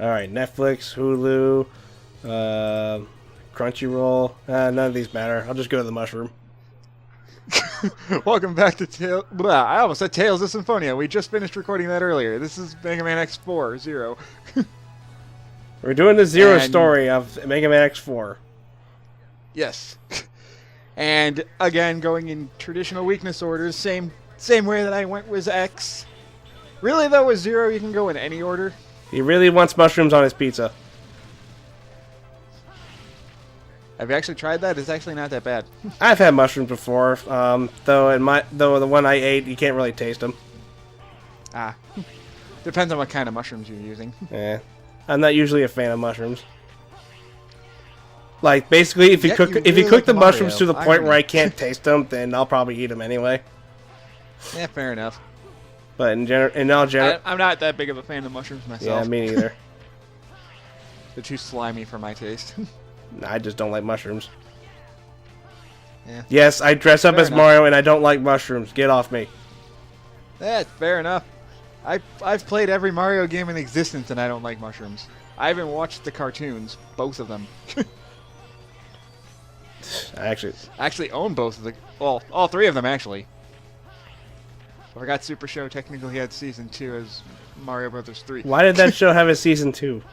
Alright, Netflix, Hulu, Crunchyroll. None of these matter. I'll just go to the mushroom. Welcome back to I almost said Tales of Symphonia. We just finished recording that earlier. This is Megaman X4, Zero. We're doing the Zero story of Megaman X4. Yes. And again, going in traditional weakness orders, same way that I went with X. Really, though, with Zero, you can go in any order. He really wants mushrooms on his pizza. Have you actually tried that? It's actually not that bad. I've had mushrooms before, though the one I ate, you can't really taste them. Ah. Depends on what kind of mushrooms you're using. Yeah. I'm not usually a fan of mushrooms. Like, basically, if you cook the mushrooms to the point where I can't taste them, then I'll probably eat them anyway. Yeah, fair enough. But in all general, I'm not that big of a fan of mushrooms myself. Yeah, me neither. They're too slimy for my taste. I just don't like mushrooms. Yeah. Yes, I dress up as Mario and I don't like mushrooms. Get off me. Yeah, fair enough. I've played every Mario game in existence and I don't like mushrooms. I haven't watched the cartoons, both of them. I actually own both of the... Well, all three of them, actually. I forgot Super Show technically had Season 2 as Mario Brothers 3. Why did that show have a Season 2?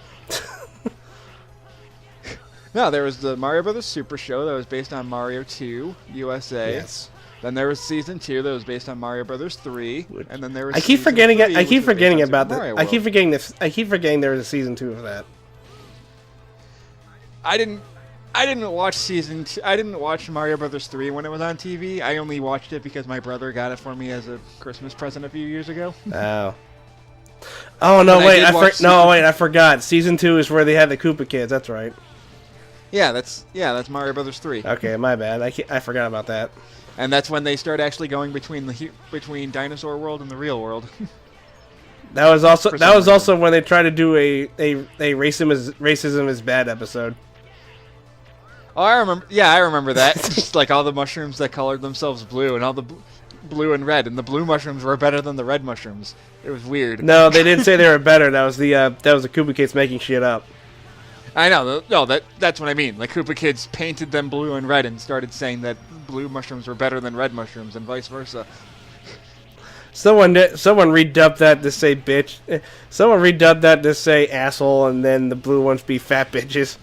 No, there was the Mario Brothers Super Show that was based on Mario 2 USA. Yes. Then there was Season 2 that was based on Mario Brothers 3, and then there was I keep forgetting there was a Season 2 of that. I didn't watch Season 2. I didn't watch Mario Brothers 3 when it was on TV. I only watched it because my brother got it for me as a Christmas present a few years ago. Oh. Oh no! Wait, I forgot. Season 2 is where they had the Koopa kids. That's right. Yeah, that's Mario Brothers 3. Okay, my bad. I forgot about that. And that's when they start actually going between Dinosaur World and the real world. That was also when they tried to do a racism is bad episode. Oh, I remember. Yeah, I remember that. Just like all the mushrooms that colored themselves blue, and all the blue and red, and the blue mushrooms were better than the red mushrooms. It was weird. No, they didn't say they were better. That was the Koopa kids making shit up. I know. No, that's what I mean. Like, Koopa kids painted them blue and red and started saying that blue mushrooms were better than red mushrooms and vice versa. Someone redubbed that to say bitch. Someone redubbed that to say asshole, and then the blue ones be fat bitches.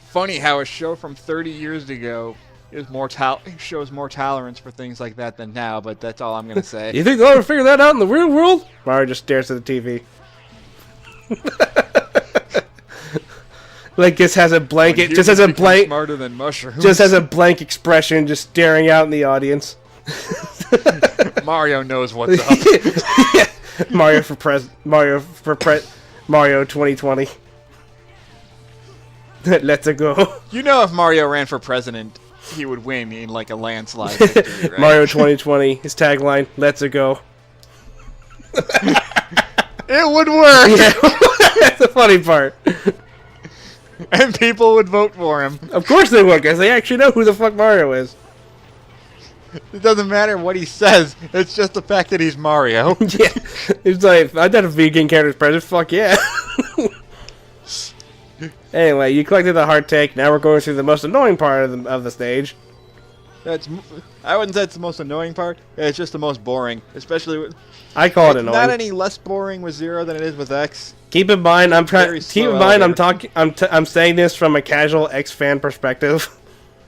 Funny how a show from 30 years ago shows more tolerance for things like that than now, but that's all I'm going to say. You think they'll ever figure that out in the real world? Mario just stares at the TV. Like, just has a blank smarter than mushrooms. Just has a blank expression, just staring out in the audience. Mario knows what's up. Mario 2020. Let's go. You know, if Mario ran for president, he would win in like a landslide victory, right? Mario 2020, his tagline, let's go. It would work. Yeah. That's the funny part. And people would vote for him. Of course they would, because they actually know who the fuck Mario is. It doesn't matter what he says. It's just the fact that he's Mario. Yeah. It's like, I thought a vegan character's president. Fuck yeah. Anyway, you collected the heart tank. Now we're going through the most annoying part of the stage. I wouldn't say it's the most annoying part. It's just the most boring, especially with. I call it annoying. Not any less boring with Zero than it is with X. Keep in mind, I'm saying this from a casual X fan perspective.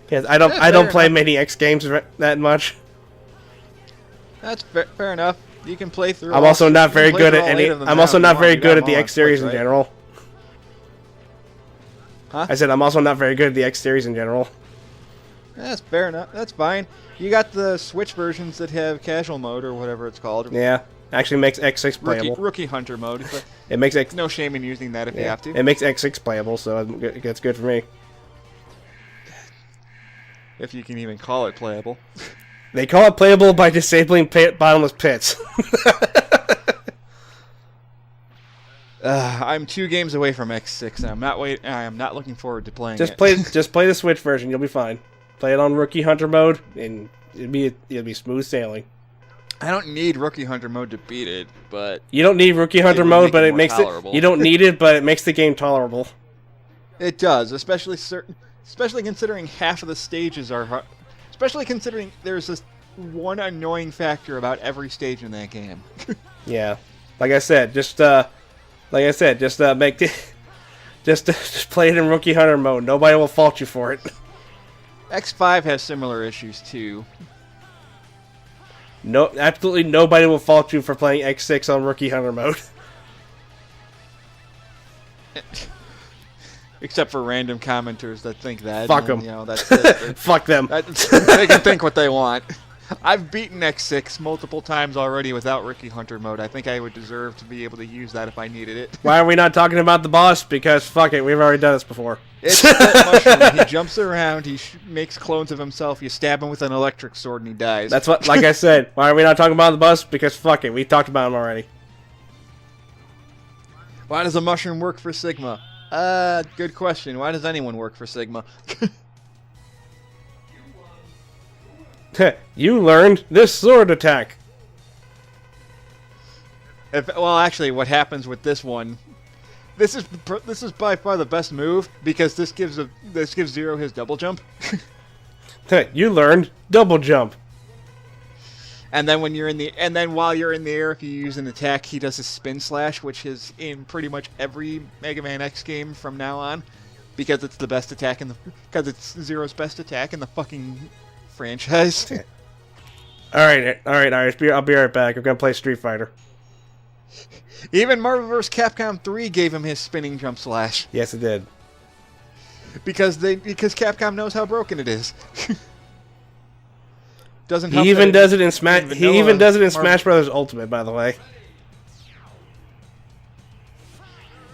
Because I don't play many X games that much. That's fair enough. You can play through. I'm also not very good at any. I'm also not very good at the X series in general. Huh? I said I'm also not very good at the X series in general. That's fair enough. That's fine. You got the Switch versions that have casual mode or whatever it's called. Yeah, actually makes X6 playable. Rookie hunter mode. But it makes X. No shame in using that if you have to. It makes X6 playable, so that's good for me. If you can even call it playable. They call it playable by disabling bottomless pits. I'm 2 games away from X6, and I am not looking forward to playing just it. Just play the Switch version. You'll be fine. Play it on Rookie Hunter mode, and it'll be smooth sailing. I don't need Rookie Hunter mode to beat it, but You don't need Rookie Hunter would mode, make but it it more makes tolerable. it. You don't need it, but it makes the game tolerable. it does, especially considering half of the stages are hard. Especially considering there's this one annoying factor about every stage in that game. Yeah, like I said, just make it. Just play it in Rookie Hunter mode. Nobody will fault you for it. X5 has similar issues too. No, absolutely nobody will fault you for playing X6 on Rookie Hunter mode. Except for random commenters that think that. Fuck and, 'em. You know, that's it. Fuck them. They can think what they want. I've beaten X6 multiple times already without Rookie Hunter mode. I think I would deserve to be able to use that if I needed it. Why are we not talking about the boss? Because fuck it, we've already done this before. It's that mushroom. He jumps around. He makes clones of himself. You stab him with an electric sword and he dies. That's what, like I said, why are we not talking about the boss? Because fuck it, we talked about him already. Why does a mushroom work for Sigma? Good question. Why does anyone work for Sigma? You learned this sword attack. Well, actually, what happens with this one? This is by far the best move because this gives Zero his double jump. You learned double jump. And then while you're in the air, if you use an attack, he does his spin slash, which is in pretty much every Mega Man X game from now on, because it's the best attack because it's Zero's best attack in the fucking franchise. All right. I'll be right back. I'm gonna play Street Fighter. Even Marvel vs. Capcom 3 gave him his spinning jump slash Yes, it did. because Capcom knows how broken it is. Doesn't help He even that does it in Smash. He vanilla even does it in Marvel- Smash Brothers Ultimate, by the way.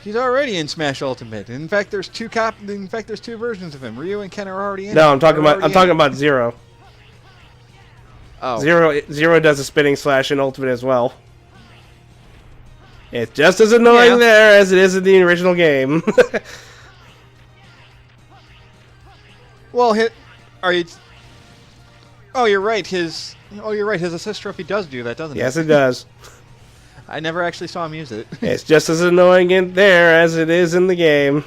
He's already in Smash Ultimate. In fact, there's two versions of him. Ryu and Ken are already in. No, I'm talking about Zero. Oh. Zero does a spinning slash in Ultimate as well. It's just as annoying there as it is in the original game. Well, are you? Oh, you're right. His assist trophy does do that, doesn't it? Yes, it does. I never actually saw him use it. It's just as annoying in there as it is in the game.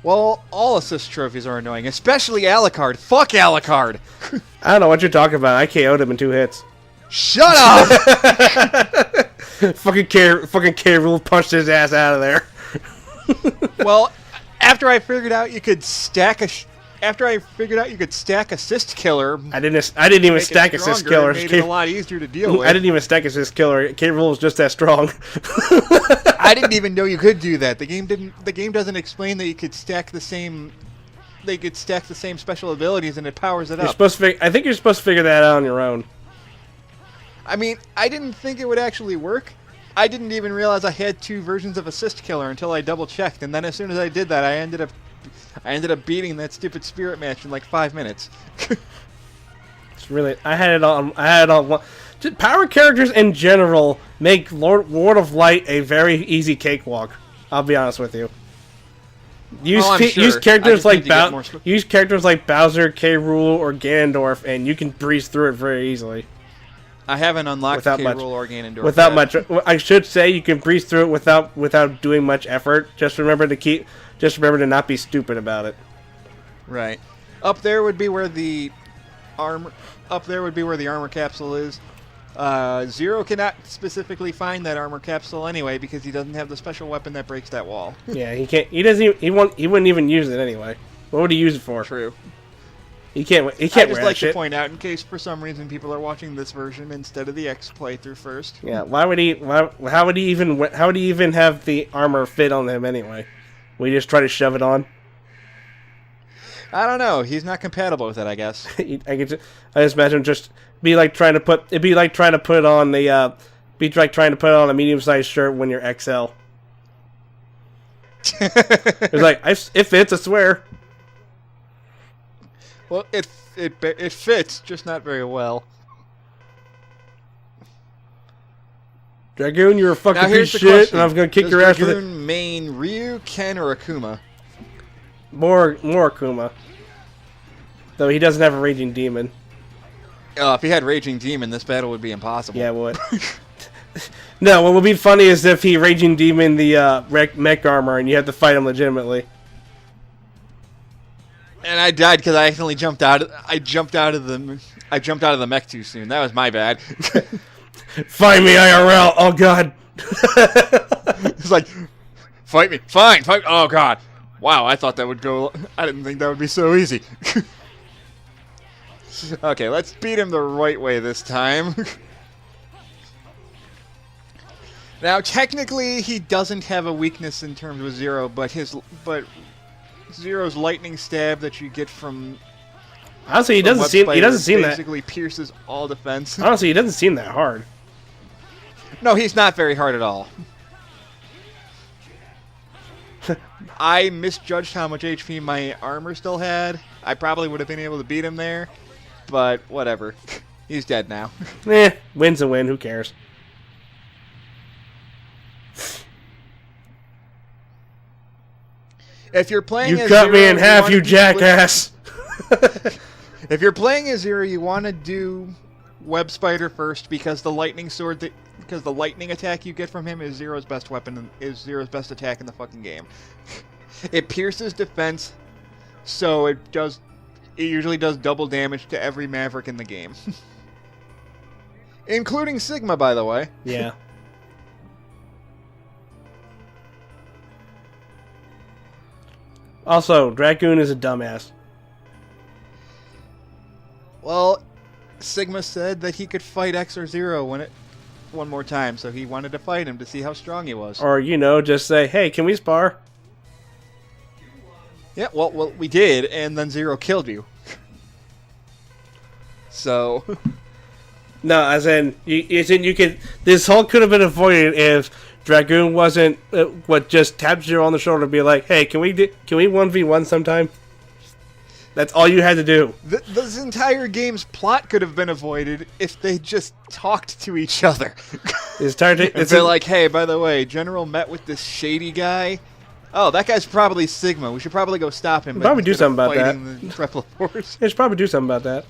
Well, all assist trophies are annoying, especially Alucard. Fuck Alucard. I don't know what you're talking about. I KO'd him in 2 hits. Shut up. fucking K. Rool punched his ass out of there. Well, after I figured out you could stack assist killer. I didn't even stack assist killer. It made it a lot easier to deal with. I didn't even stack assist killer. K. Rool was just that strong. I didn't even know you could do that. The game doesn't explain that you could stack the same. They could stack the same special abilities and it powers it up. I think you're supposed to figure that out on your own. I mean, I didn't think it would actually work. I didn't even realize I had 2 versions of assist killer until I double checked, and then as soon as I did that, I ended up beating that stupid spirit match in like 5 minutes. It's really I had it on. Just power characters in general make Lord of Light a very easy cakewalk. I'll be honest with you. Use characters like Bowser, K. Rool, or Ganondorf, and you can breeze through it very easily. I haven't unlocked K. Rool or Ganondorf without yet. much. I should say you can breeze through it without doing much effort. Just remember to not be stupid about it. Right. Up there would be where the armor capsule is. Zero cannot specifically find that armor capsule anyway because he doesn't have the special weapon that breaks that wall. Yeah, he can't. He doesn't. He wouldn't even use it anyway. What would he use it for? True. He can't. I just like to point out, in case for some reason people are watching this version instead of the X playthrough first. Yeah. Why would he? How would he even have the armor fit on him anyway? We just try to shove it on. I don't know. He's not compatible with it, I guess. I just imagine just be like trying to put on a medium-sized shirt when you're XL. It's like it fits, I swear. Well, it fits, just not very well. Dragoon, you're a fucking piece of shit, question. and I'm gonna kick your ass with it. Dragoon main Ryu, Ken, or Akuma? More Akuma. Though he doesn't have a raging demon. If he had Raging Demon, this battle would be impossible. Yeah, it would. No, what would be funny is if he Raging Demon the mech armor and you had to fight him legitimately. And I died because I accidentally jumped out. I jumped out of the mech too soon. That was my bad. Find me IRL. Oh god. It's like, fight me. Fine. Fight. Oh god. Wow. I thought that would go. I didn't think that would be so easy. Okay, let's beat him the right way this time. Now, technically, he doesn't have a weakness in terms of Zero, but Zero's lightning stab that you get from Honestly, he doesn't seem that. Basically pierces all defense. Honestly, he doesn't seem that hard. No, he's not very hard at all. I misjudged how much HP my armor still had. I probably would have been able to beat him there, but whatever. He's dead now. Win's a win. Who cares? If you're playing, you cut me in half, you jackass. If you're playing as Zero, you want to do Web Spider first because the lightning sword, because the lightning attack you get from him is Zero's best weapon and is Zero's best attack in the fucking game. It pierces defense, so it usually does double damage to every Maverick in the game, including Sigma, by the way. Yeah. Also, Dragoon is a dumbass. Well, Sigma said that he could fight X or Zero one more time, so he wanted to fight him to see how strong he was. Or, just say, hey, can we spar? Yeah, well, we did, and then Zero killed you. So... No, as in you could... This whole could have been avoided if Dragoon wasn't just tapped Zero on the shoulder and be like, hey, can we 1v1 sometime? That's all you had to do. This entire game's plot could have been avoided if they just talked to each other. They're like, hey, by the way, General met with this shady guy. Oh, that guy's probably Sigma. We should probably go stop him. Probably do something about that. They should probably do something about that.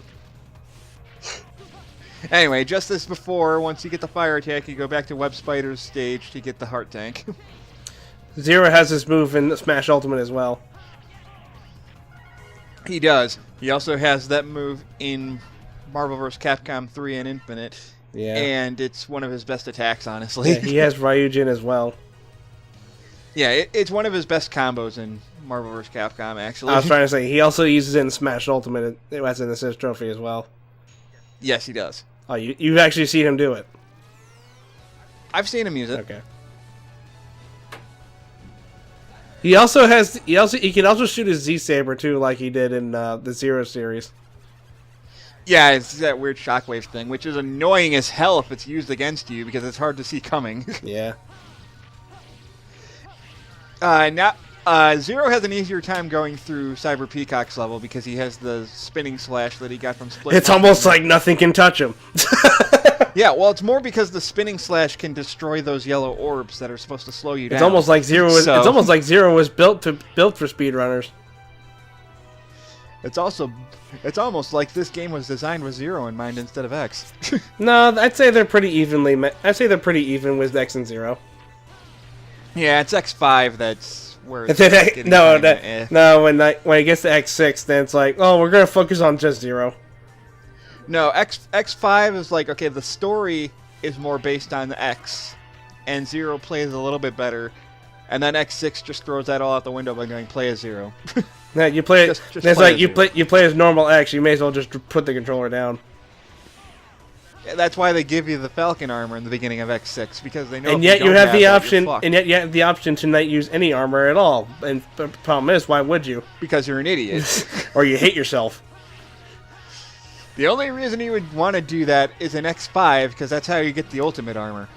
Anyway, just as before, once you get the fire attack, you go back to Web Spider's stage to get the heart tank. Zero has this move in Smash Ultimate as well. He does. He also has that move in Marvel vs. Capcom 3 and Infinite. Yeah. And it's one of his best attacks, honestly. Yeah, he has Ryujin as well. Yeah, it's one of his best combos in Marvel vs. Capcom, actually. I was trying to say, he also uses it in Smash Ultimate as an assist trophy as well. Yes, he does. Oh, you've actually seen him do it? I've seen him use it. Okay. He can also shoot his Z-Saber too, like he did in the Zero series. Yeah, it's that weird shockwave thing, which is annoying as hell if it's used against you because it's hard to see coming. Yeah. Zero has an easier time going through Cyber Peacock's level because he has the spinning slash that he got from Split. It's almost like nothing can touch him. Yeah, well, it's more because the spinning slash can destroy those yellow orbs that are supposed to slow you down. It's almost like Zero was built for speedrunners. It's almost like this game was designed with Zero in mind instead of X. No, I'd say they're pretty evenly. I'd say they're pretty even with X and Zero. Yeah, it's X5 that's where it's when it gets to X6, then it's like, oh, we're gonna focus on just Zero. No, X5 is like, okay, the story is more based on the X, and Zero plays a little bit better, and then X6 just throws that all out the window by going play as Zero. Yeah, you play it. It's like you play as normal X. You may as well just put the controller down. Yeah, that's why they give you the Falcon armor in the beginning of X6 because they know. And yet you have the option. And yet you have the option to not use any armor at all. And the problem is, why would you? Because you're an idiot, or you hate yourself. The only reason you would want to do that is in X5 because that's how you get the ultimate armor.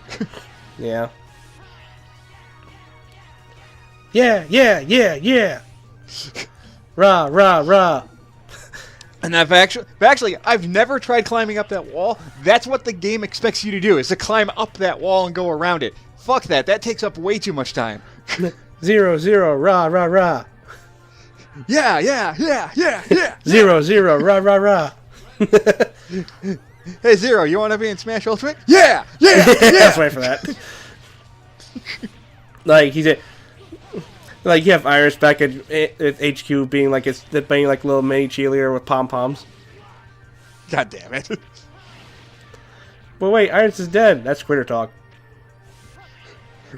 Yeah. Yeah. Rah, rah, rah. And I've never tried climbing up that wall. That's what the game expects you to do, is to climb up that wall and go around it. Fuck that. That takes up way too much time. 0, 0, rah, rah, rah. Yeah. 0, 0, rah, rah, rah. Hey Zero, you want to be in Smash Ultimate? Yeah, yeah, yeah. Let's wait for that. Like he's like you have Iris back at HQ being like a little mini cheerleader with pom poms. God damn it. But wait, Iris is dead. That's Twitter talk.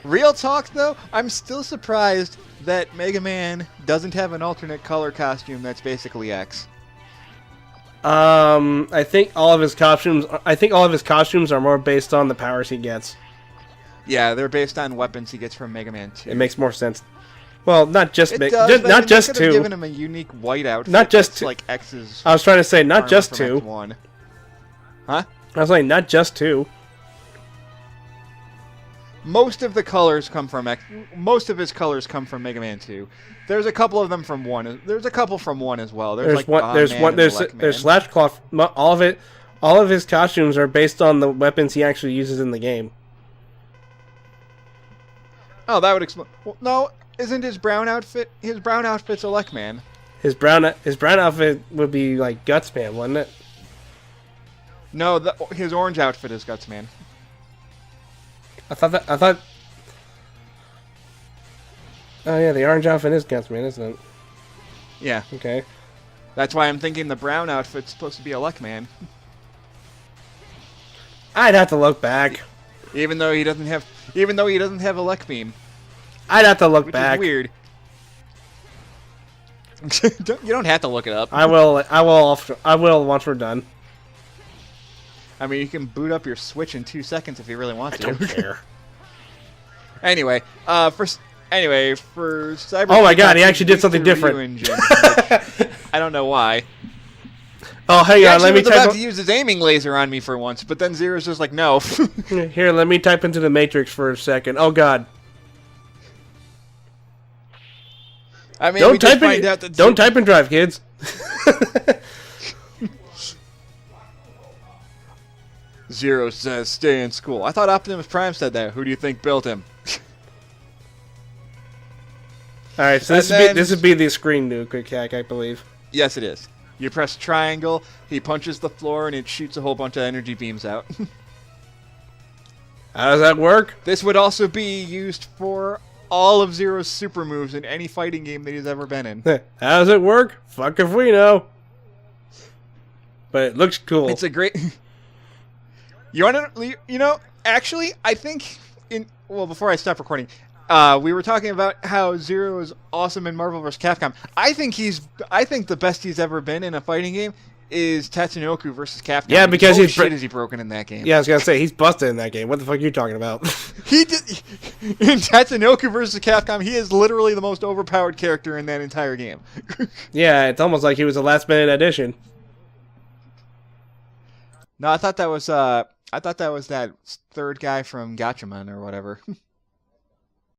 Real talk though, I'm still surprised that Mega Man doesn't have an alternate color costume that's basically X. I think all of his costumes. I think all of his costumes are more based on the powers he gets. Yeah, they're based on weapons he gets from Mega Man 2. It makes more sense. Well, not just It does, not just they could have 2. given him a unique white outfit. Not just that's 2. like X's. I was trying to say not just 2. X1. Huh? I was like not just 2. Most of the colors come from Most of his colors come from Mega Man 2. There's a couple of them from 1. There's a couple from 1 as well. There's like one. There's Man one. and There's Elec-Man. Slashcloth. All of it. All of his costumes are based on the weapons he actually uses in the game. Oh, that would explain. Well, no, isn't his brown outfit? His brown outfit's Elec-Man. His brown outfit would be like Gutsman, wouldn't it? No, his orange outfit is Gutsman. I thought. Oh yeah, the orange outfit is Gutsman, isn't it? Yeah. Okay. That's why I'm thinking the brown outfit's supposed to be Elec-Man. I'd have to look back. Even though he doesn't have Elec Beam. I'd have to look Which back. is weird. You don't have to look it up. I will. I will once we're done. I mean, you can boot up your Switch in 2 seconds if you really want to. I don't care. Anyway, for Cyber. Oh my God, he actually did something different. Engine, I don't know why. Oh, hang He on. actually Let me was about type. to use his aiming laser on me for once, but then Zero's just like, no. Here, let me type into the Matrix for a second. Oh God. I mean, we just find out that Don't type and drive, kids. Zero says stay in school. I thought Optimus Prime said that. Who do you think built him? All right, so this would be the screen nuke attack, I believe. Yes, it is. You press triangle, he punches the floor, and it shoots a whole bunch of energy beams out. How does that work? This would also be used for all of Zero's super moves in any fighting game that he's ever been in. How does it work? Fuck if we know. But it looks cool. It's a great... You want to... You know, actually, I think... Well, before I stop recording... we were talking about how Zero is awesome in Marvel vs. Capcom. I think the best he's ever been in a fighting game is Tatsunoko vs. Capcom. Yeah, because holy shit is he broken in that game. Yeah, I was gonna say he's busted in that game. What the fuck are you talking about? He did in Tatsunoko vs. Capcom. He is literally the most overpowered character in that entire game. Yeah, it's almost like he was a last minute addition. No, I thought that was that third guy from Gatchaman or whatever.